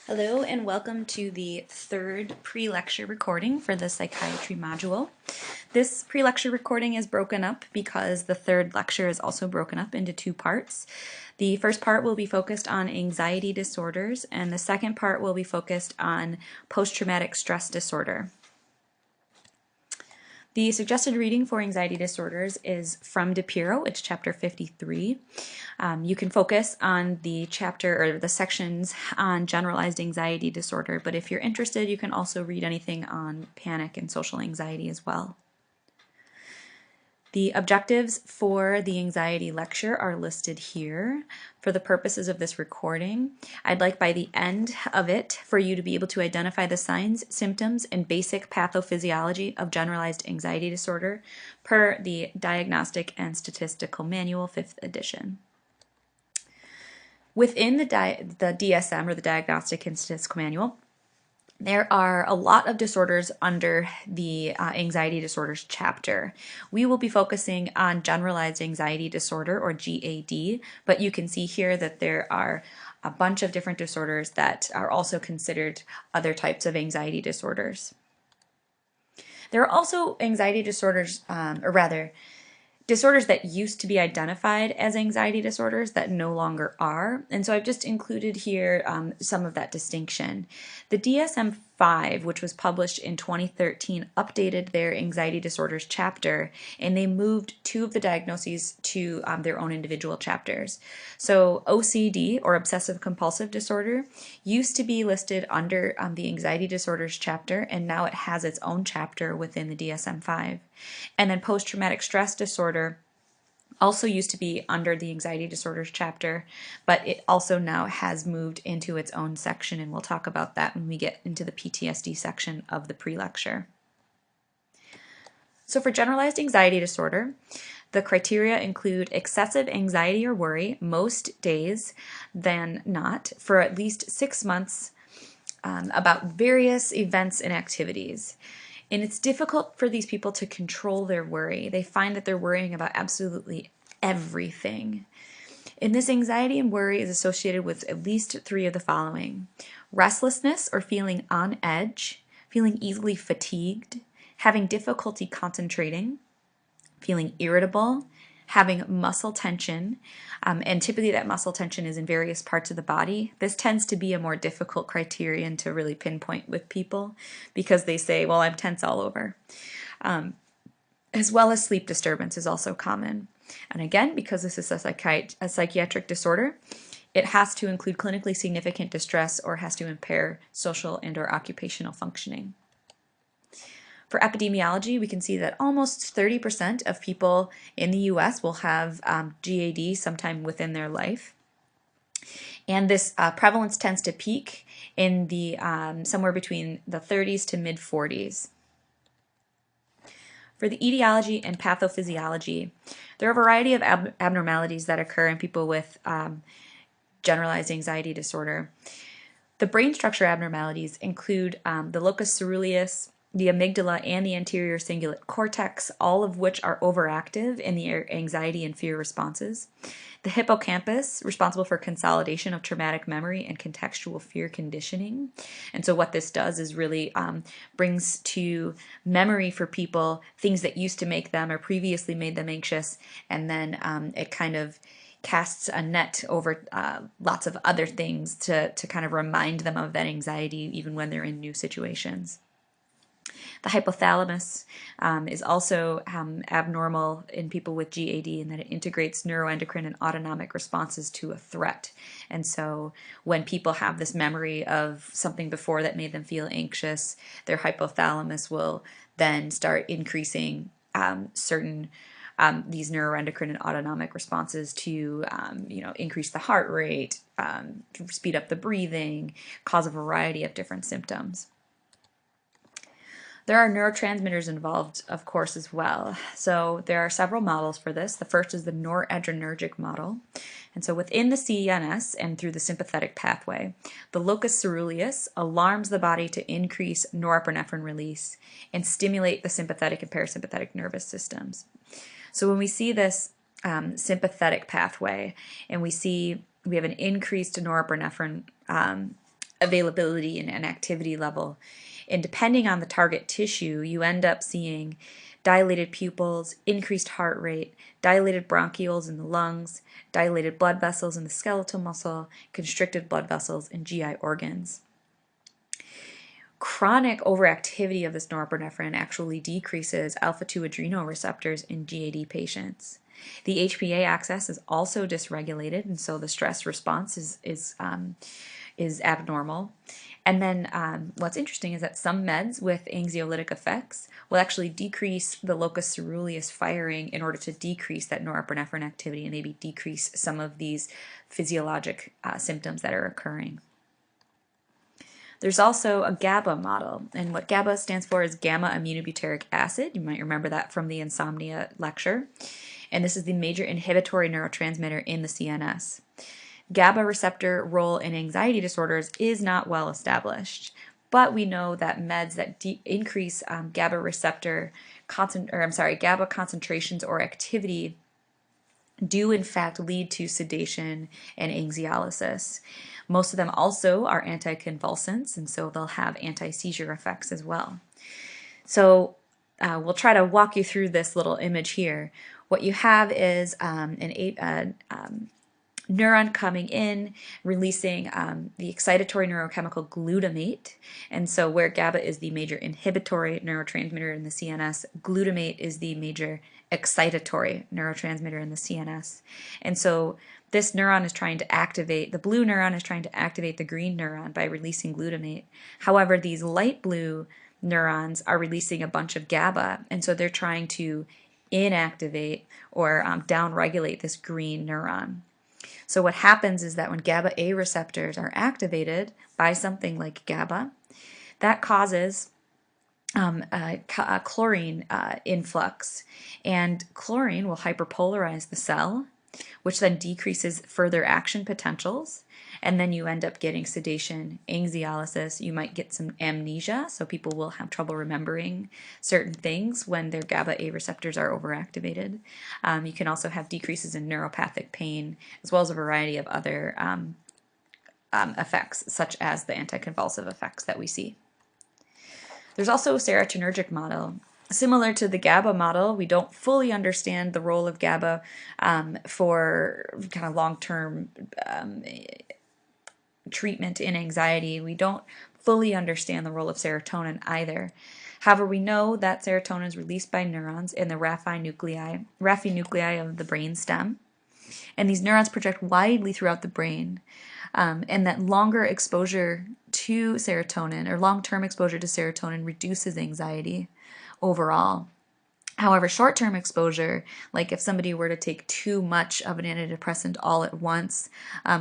Hello and welcome to the third pre-lecture recording for the psychiatry module. This pre-lecture recording is broken up because the third lecture is also broken up into two parts. The first part will be focused on anxiety disorders and the second part will be focused on post-traumatic stress disorder. The suggested reading for anxiety disorders is from DePiro. It's chapter 53. You can focus on the chapter or the sections on generalized anxiety disorder, but if you're interested, you can also read anything on panic and social anxiety as well. The objectives for the anxiety lecture are listed here. For the purposes of this recording, I'd like by the end of it for you to be able to identify the signs, symptoms, and basic pathophysiology of generalized anxiety disorder per the Diagnostic and Statistical Manual, 5th edition. Within the DSM, or the Diagnostic and Statistical Manual, there are a lot of disorders under the anxiety disorders chapter. We will be focusing on generalized anxiety disorder, or GAD, but you can see here that there are a bunch of different disorders that are also considered other types of anxiety disorders. There are also anxiety disorders, disorders that used to be identified as anxiety disorders that no longer are, and so I've just included here some of that distinction. The DSM-5, which was published in 2013, updated their anxiety disorders chapter, and they moved two of the diagnoses to their own individual chapters. So OCD, or obsessive compulsive disorder, used to be listed under the anxiety disorders chapter, and now it has its own chapter within the DSM-5. And then post-traumatic stress disorder also used to be under the anxiety disorders chapter, but it also now has moved into its own section, and we'll talk about that when we get into the PTSD section of the pre-lecture. So for generalized anxiety disorder, the criteria include excessive anxiety or worry most days than not for at least 6 months about various events and activities. And it's difficult for these people to control their worry. They find that they're worrying about absolutely everything. And this anxiety and worry is associated with at least 3 of the following: restlessness or feeling on edge, feeling easily fatigued, having difficulty concentrating, feeling irritable, having muscle tension, and typically that muscle tension is in various parts of the body. This tends to be a more difficult criterion to really pinpoint with people because they say, well, I'm tense all over. As well as sleep disturbance is also common. And again, because this is a psychiatric disorder, it has to include clinically significant distress or has to impair social and/or occupational functioning. For epidemiology, we can see that almost 30% of people in the US will have GAD sometime within their life. And this prevalence tends to peak in the somewhere between the 30s to mid-40s. For the etiology and pathophysiology, there are a variety of abnormalities that occur in people with generalized anxiety disorder. The brain structure abnormalities include the locus ceruleus, the amygdala, and the anterior cingulate cortex, all of which are overactive in the anxiety and fear responses. The hippocampus, responsible for consolidation of traumatic memory and contextual fear conditioning. And so what this does is really brings to memory for people things that used to make them or previously made them anxious, and then it kind of casts a net over lots of other things to kind of remind them of that anxiety even when they're in new situations. The hypothalamus is also abnormal in people with GAD in that it integrates neuroendocrine and autonomic responses to a threat. And so when people have this memory of something before that made them feel anxious, their hypothalamus will then start increasing certain these neuroendocrine and autonomic responses to increase the heart rate, speed up the breathing, cause a variety of different symptoms. There are neurotransmitters involved, of course, as well. So there are several models for this. The first is the noradrenergic model. And so within the CNS and through the sympathetic pathway, the locus ceruleus alarms the body to increase norepinephrine release and stimulate the sympathetic and parasympathetic nervous systems. So when we see this sympathetic pathway and we have an increased norepinephrine availability and activity level. And depending on the target tissue, you end up seeing dilated pupils, increased heart rate, dilated bronchioles in the lungs, dilated blood vessels in the skeletal muscle, constricted blood vessels in GI organs. Chronic overactivity of this norepinephrine actually decreases alpha-2 adrenal receptors in GAD patients. The HPA axis is also dysregulated, and so the stress response is abnormal. And then what's interesting is that some meds with anxiolytic effects will actually decrease the locus coeruleus firing in order to decrease that norepinephrine activity and maybe decrease some of these physiologic symptoms that are occurring. There's also a GABA model, and what GABA stands for is gamma aminobutyric acid. You might remember that from the insomnia lecture. And this is the major inhibitory neurotransmitter in the CNS. GABA receptor role in anxiety disorders is not well established, but we know that meds that increase GABA receptor GABA concentrations or activity do in fact lead to sedation and anxiolysis. Most of them also are anticonvulsants, and so they'll have anti-seizure effects as well. So we'll try to walk you through this little image here. What you have is neuron coming in, releasing the excitatory neurochemical glutamate. And so where GABA is the major inhibitory neurotransmitter in the CNS, glutamate is the major excitatory neurotransmitter in the CNS. And so this neuron is trying to activate, the blue neuron is trying to activate the green neuron by releasing glutamate. However, these light blue neurons are releasing a bunch of GABA, and so they're trying to inactivate or downregulate this green neuron. So what happens is that when GABA A receptors are activated by something like GABA, that causes a chlorine influx, and chlorine will hyperpolarize the cell, which then decreases further action potentials, and then you end up getting sedation, anxiolysis. You might get some amnesia, so people will have trouble remembering certain things when their GABA A receptors are overactivated. You can also have decreases in neuropathic pain, as well as a variety of other effects, such as the anticonvulsive effects that we see. There's also a serotonergic model. Similar to the GABA model, we don't fully understand the role of GABA for kind of long-term treatment in anxiety. We don't fully understand the role of serotonin either. However, we know that serotonin is released by neurons in the raphe nuclei of the brain stem, and these neurons project widely throughout the brain, and that longer exposure to serotonin or long-term exposure to serotonin reduces anxiety overall. However, short-term exposure, like if somebody were to take too much of an antidepressant all at once,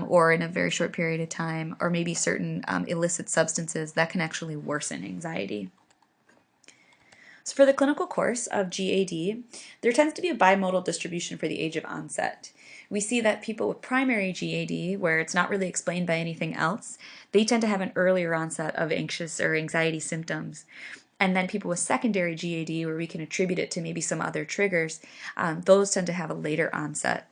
or in a very short period of time, or maybe certain illicit substances, that can actually worsen anxiety. So for the clinical course of GAD, there tends to be a bimodal distribution for the age of onset. We see that people with primary GAD, where it's not really explained by anything else, they tend to have an earlier onset of anxious or anxiety symptoms. And then people with secondary GAD, where we can attribute it to maybe some other triggers, those tend to have a later onset.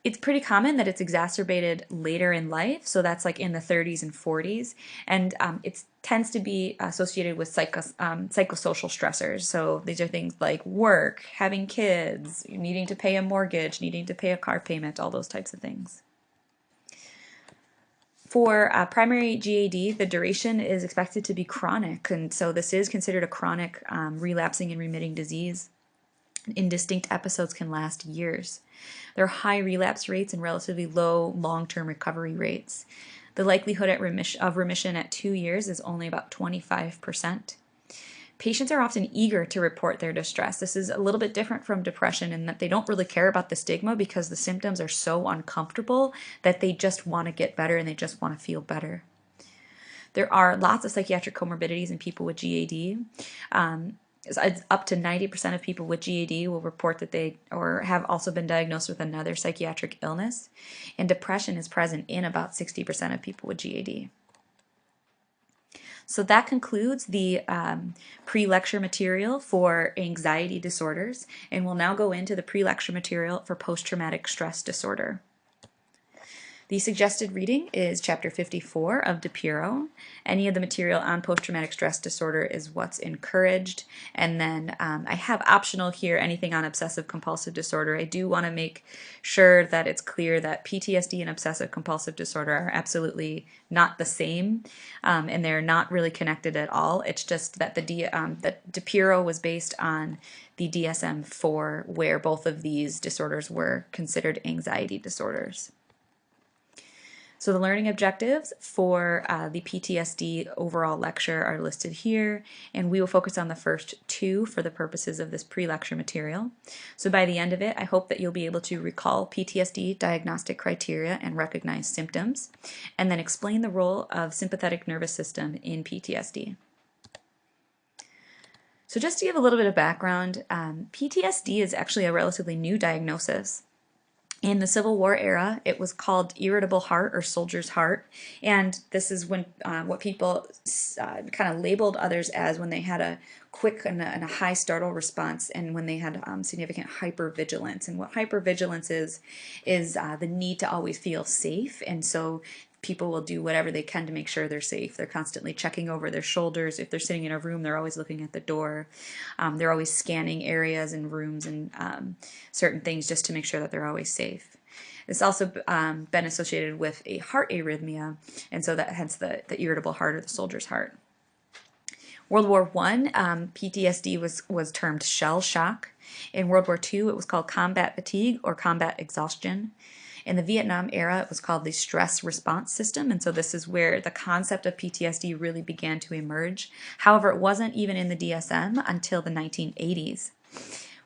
It's pretty common that it's exacerbated later in life, so that's like in the 30s and 40s, and it tends to be associated with psychosocial stressors. So these are things like work, having kids, needing to pay a mortgage, needing to pay a car payment, all those types of things. For primary GAD, the duration is expected to be chronic, and so this is considered a chronic relapsing and remitting disease. Indistinct episodes can last years. There are high relapse rates and relatively low long-term recovery rates. The likelihood of remission at 2 years is only about 25%. Patients are often eager to report their distress. This is a little bit different from depression in that they don't really care about the stigma because the symptoms are so uncomfortable that they just want to get better and they just want to feel better. There are lots of psychiatric comorbidities in people with GAD. Up to 90% of people with GAD will report that they or have also been diagnosed with another psychiatric illness, and depression is present in about 60% of people with GAD. So that concludes the pre-lecture material for anxiety disorders, and we'll now go into the pre-lecture material for post-traumatic stress disorder. The suggested reading is Chapter 54 of DePiro. Any of the material on post-traumatic stress disorder is what's encouraged. And then I have optional here anything on obsessive compulsive disorder. I do want to make sure that it's clear that PTSD and obsessive compulsive disorder are absolutely not the same, and they're not really connected at all. It's just that that DePiro was based on the DSM-4, where both of these disorders were considered anxiety disorders. So the learning objectives for the PTSD overall lecture are listed here, and we will focus on the first two for the purposes of this pre-lecture material. So by the end of it, I hope that you'll be able to recall PTSD diagnostic criteria and recognize symptoms, and then explain the role of sympathetic nervous system in PTSD. So just to give a little bit of background, PTSD is actually a relatively new diagnosis. In the Civil War era, it was called irritable heart or soldier's heart, and this is when what people kind of labeled others as when they had a quick and a high startle response, and when they had significant hypervigilance. And what hypervigilance is the need to always feel safe, and so people will do whatever they can to make sure they're safe. They're constantly checking over their shoulders. If they're sitting in a room, they're always looking at the door. They're always scanning areas and rooms and certain things just to make sure that they're always safe. It's also been associated with a heart arrhythmia, and so that hence the irritable heart or the soldier's heart. World War I, PTSD was termed shell shock. In World War II, it was called combat fatigue or combat exhaustion. In the Vietnam era, it was called the stress response system, and so this is where the concept of PTSD really began to emerge. However, it wasn't even in the DSM until the 1980s.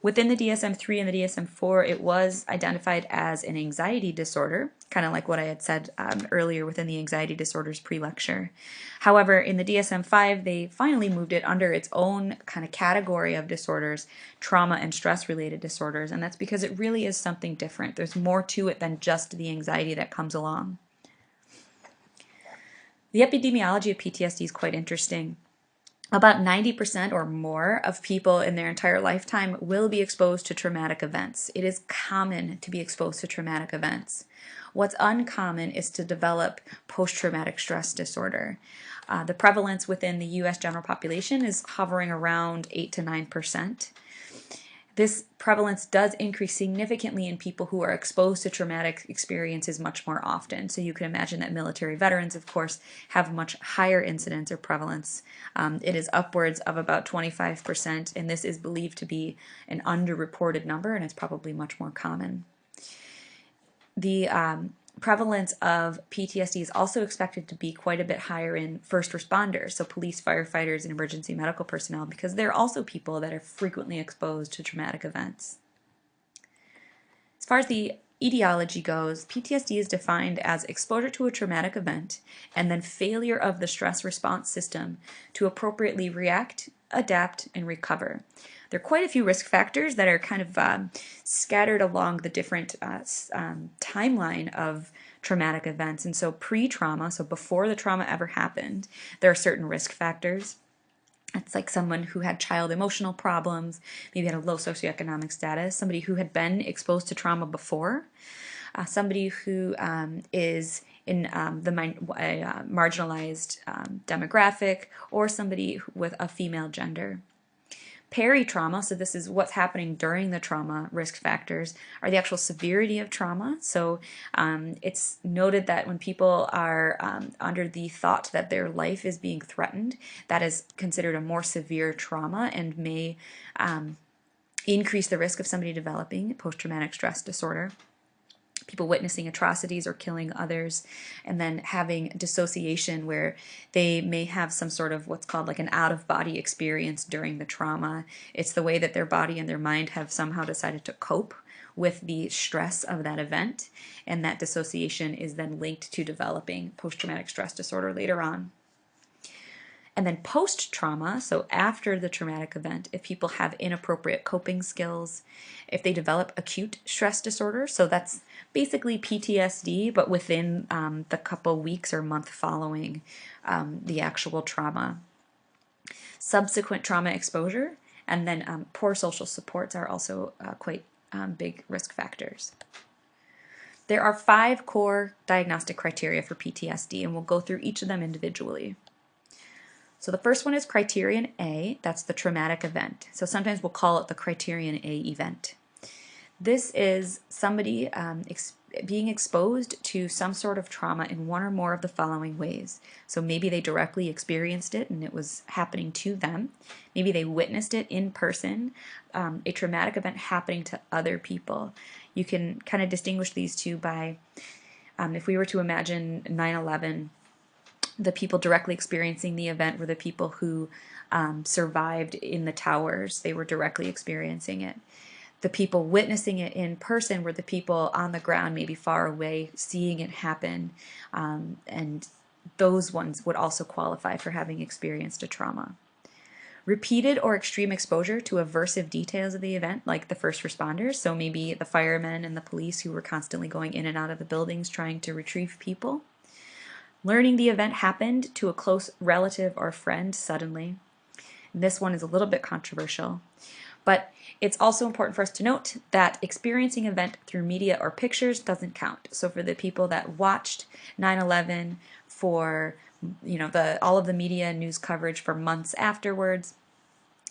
Within the DSM-3 and the DSM-4, it was identified as an anxiety disorder, kind of like what I had said earlier within the anxiety disorders pre-lecture. However, in the DSM-5, they finally moved it under its own kind of category of disorders, trauma and stress-related disorders, and that's because it really is something different. There's more to it than just the anxiety that comes along. The epidemiology of PTSD is quite interesting. About 90% or more of people in their entire lifetime will be exposed to traumatic events. It is common to be exposed to traumatic events. What's uncommon is to develop post-traumatic stress disorder. The prevalence within the U.S. general population is hovering around 8 to 9%. This prevalence does increase significantly in people who are exposed to traumatic experiences much more often. So you can imagine that military veterans, of course, have much higher incidence or prevalence. It is upwards of about 25%, and this is believed to be an underreported number, and it's probably much more common. The prevalence of PTSD is also expected to be quite a bit higher in first responders, so police, firefighters, and emergency medical personnel, because they're also people that are frequently exposed to traumatic events. As far as the etiology goes, PTSD is defined as exposure to a traumatic event and then failure of the stress response system to appropriately react, adapt, and recover. There are quite a few risk factors that are kind of scattered along the different timeline of traumatic events. And so pre-trauma, so before the trauma ever happened, there are certain risk factors. It's like someone who had child emotional problems, maybe had a low socioeconomic status, somebody who had been exposed to trauma before, somebody who is in the marginalized demographic, or somebody with a female gender. Peri-trauma, so this is what's happening during the trauma risk factors, are the actual severity of trauma. So it's noted that when people are under the thought that their life is being threatened, that is considered a more severe trauma and may increase the risk of somebody developing post-traumatic stress disorder. People witnessing atrocities or killing others, and then having dissociation where they may have some sort of what's called like an out-of-body experience during the trauma. It's the way that their body and their mind have somehow decided to cope with the stress of that event, and that dissociation is then linked to developing post-traumatic stress disorder later on. And then post-trauma, so after the traumatic event, if people have inappropriate coping skills, if they develop acute stress disorder, so that's basically PTSD, but within the couple weeks or month following the actual trauma. Subsequent trauma exposure, and then poor social supports are also quite big risk factors. There are 5 core diagnostic criteria for PTSD, and we'll go through each of them individually. So the first one is criterion A, that's the traumatic event. So sometimes we'll call it the criterion A event. This is somebody being exposed to some sort of trauma in one or more of the following ways. So maybe they directly experienced it and it was happening to them. Maybe they witnessed it in person, a traumatic event happening to other people. You can kind of distinguish these two by, if we were to imagine 9/11, the people directly experiencing the event were the people who survived in the towers. They were directly experiencing it. The people witnessing it in person were the people on the ground, maybe far away, seeing it happen. And those ones would also qualify for having experienced a trauma. Repeated or extreme exposure to aversive details of the event, like the first responders, so maybe the firemen and the police who were constantly going in and out of the buildings trying to retrieve people. Learning the event happened to a close relative or friend suddenly. This one is a little bit controversial, but it's also important for us to note that experiencing an event through media or pictures doesn't count. So for the people that watched 9/11 for all of the media and news coverage for months afterwards,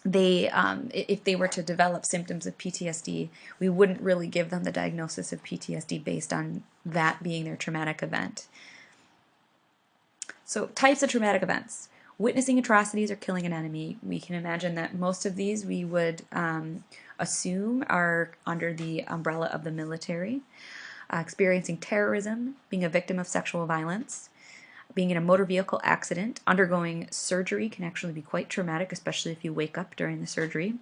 they if they were to develop symptoms of PTSD, we wouldn't really give them the diagnosis of PTSD based on that being their traumatic event. So types of traumatic events. Witnessing atrocities or killing an enemy. We can imagine that most of these we would assume are under the umbrella of the military. Experiencing terrorism, being a victim of sexual violence, being in a motor vehicle accident, undergoing surgery can actually be quite traumatic, especially if you wake up during the surgery,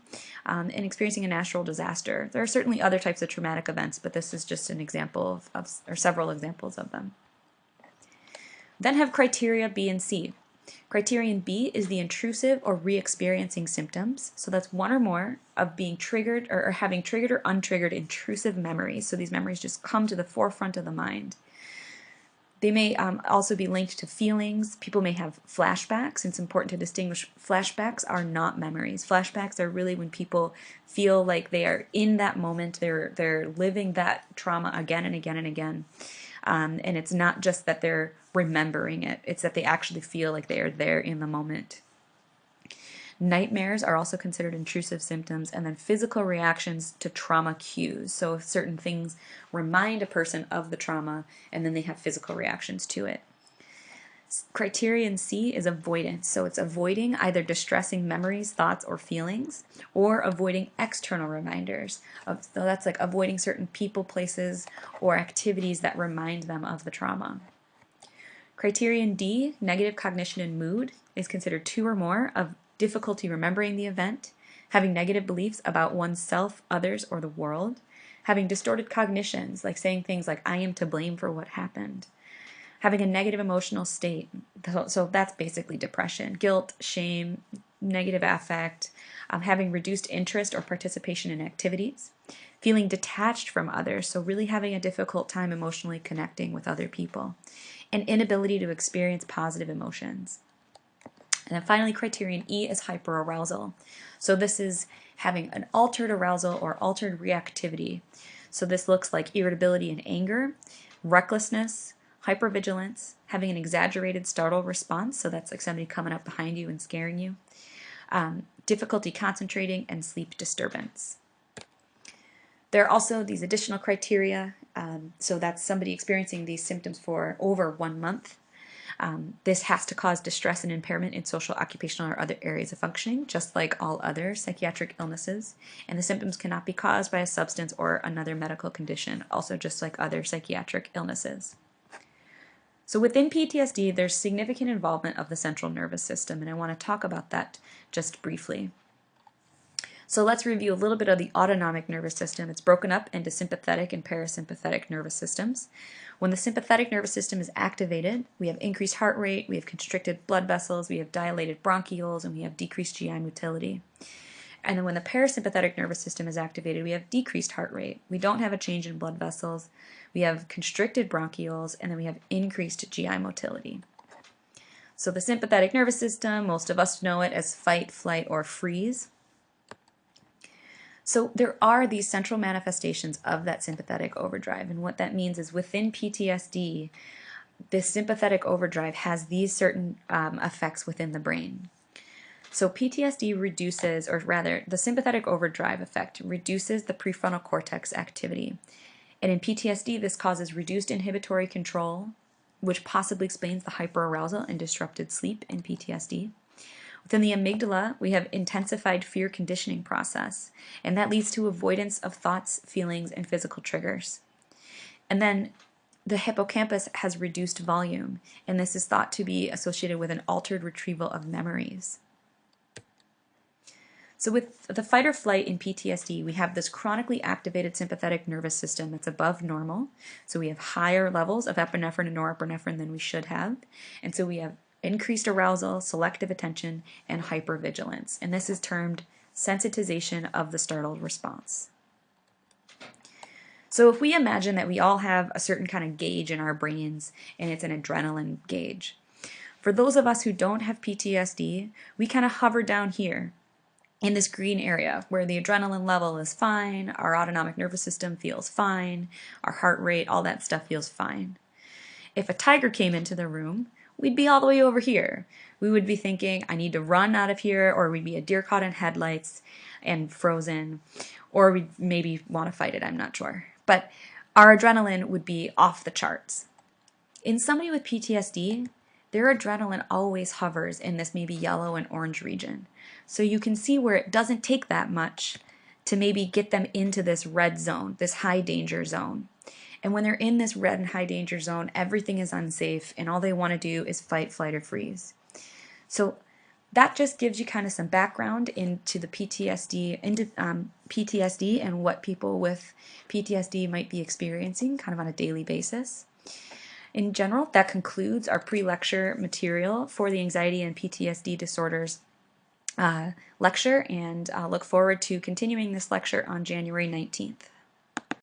and experiencing a natural disaster. There are certainly other types of traumatic events, but this is just an example or several examples of them. Then have criteria B and C. Criterion B is the intrusive or re-experiencing symptoms. So that's one or more of being triggered or having triggered or untriggered intrusive memories. So these memories just come to the forefront of the mind. They may also be linked to feelings. People may have flashbacks. It's important to distinguish flashbacks are not memories. Flashbacks are really when people feel like they are in that moment. They're living that trauma again and again and again. And it's not just that they're remembering it, it's that they actually feel like they are there in the moment. Nightmares are also considered intrusive symptoms, and then physical reactions to trauma cues. So if certain things remind a person of the trauma, and then they have physical reactions to it. Criterion C is avoidance. So it's avoiding either distressing memories, thoughts, or feelings, or avoiding external reminders. So that's like avoiding certain people, places, or activities that remind them of the trauma. Criterion D, negative cognition and mood, is considered 2 or more of difficulty remembering the event, having negative beliefs about oneself, others, or the world, having distorted cognitions, like saying things like, I am to blame for what happened, having a negative emotional state. So that's basically depression, guilt, shame, negative affect, having reduced interest or participation in activities, feeling detached from others, so really having a difficult time emotionally connecting with other people, and inability to experience positive emotions. And then finally, criterion E is hyperarousal. So this is having an altered arousal or altered reactivity. So this looks like irritability and anger, recklessness, hypervigilance, having an exaggerated startle response, so that's like somebody coming up behind you and scaring you, difficulty concentrating, and sleep disturbance. There are also these additional criteria, so that's somebody experiencing these symptoms for over 1 month. This has to cause distress and impairment in social, occupational, or other areas of functioning, just like all other psychiatric illnesses. And the symptoms cannot be caused by a substance or another medical condition, also just like other psychiatric illnesses. So within PTSD, there's significant involvement of the central nervous system, and I want to talk about that just briefly. So let's review a little bit of the autonomic nervous system. It's broken up into sympathetic and parasympathetic nervous systems. When the sympathetic nervous system is activated, we have increased heart rate, we have constricted blood vessels, we have dilated bronchioles, and we have decreased GI motility. And then when the parasympathetic nervous system is activated, we have decreased heart rate. We don't have a change in blood vessels, we have constricted bronchioles, and then we have increased GI motility. So the sympathetic nervous system, most of us know it as fight, flight, or freeze. So there are these central manifestations of that sympathetic overdrive, and what that means is within PTSD, this sympathetic overdrive has these certain effects within the brain. So PTSD reduces, or rather, the sympathetic overdrive effect reduces the prefrontal cortex activity. And in PTSD, this causes reduced inhibitory control, which possibly explains the hyperarousal and disrupted sleep in PTSD. Within the amygdala, we have intensified fear conditioning process, and that leads to avoidance of thoughts, feelings, and physical triggers. And then the hippocampus has reduced volume, and this is thought to be associated with an altered retrieval of memories. So with the fight or flight in PTSD, we have this chronically activated sympathetic nervous system that's above normal. So we have higher levels of epinephrine and norepinephrine than we should have. And so we have increased arousal, selective attention, and hypervigilance. And this is termed sensitization of the startled response. So if we imagine that we all have a certain kind of gauge in our brains, and it's an adrenaline gauge. For those of us who don't have PTSD, we kind of hover down here in this green area where the adrenaline level is fine, our autonomic nervous system feels fine, our heart rate, all that stuff feels fine. If a tiger came into the room, we'd be all the way over here. We would be thinking, I need to run out of here, or we'd be a deer caught in headlights and frozen, or we'd maybe want to fight it, I'm not sure. But our adrenaline would be off the charts. In somebody with PTSD, their adrenaline always hovers in this maybe yellow and orange region. So you can see where it doesn't take that much to maybe get them into this red zone, this high danger zone. And when they're in this red and high danger zone, everything is unsafe and all they want to do is fight, flight, or freeze. So that just gives you kind of some background into the PTSD and what people with PTSD might be experiencing kind of on a daily basis. In general, that concludes our pre-lecture material for the anxiety and PTSD disorders lecture, and I'll look forward to continuing this lecture on January 19th.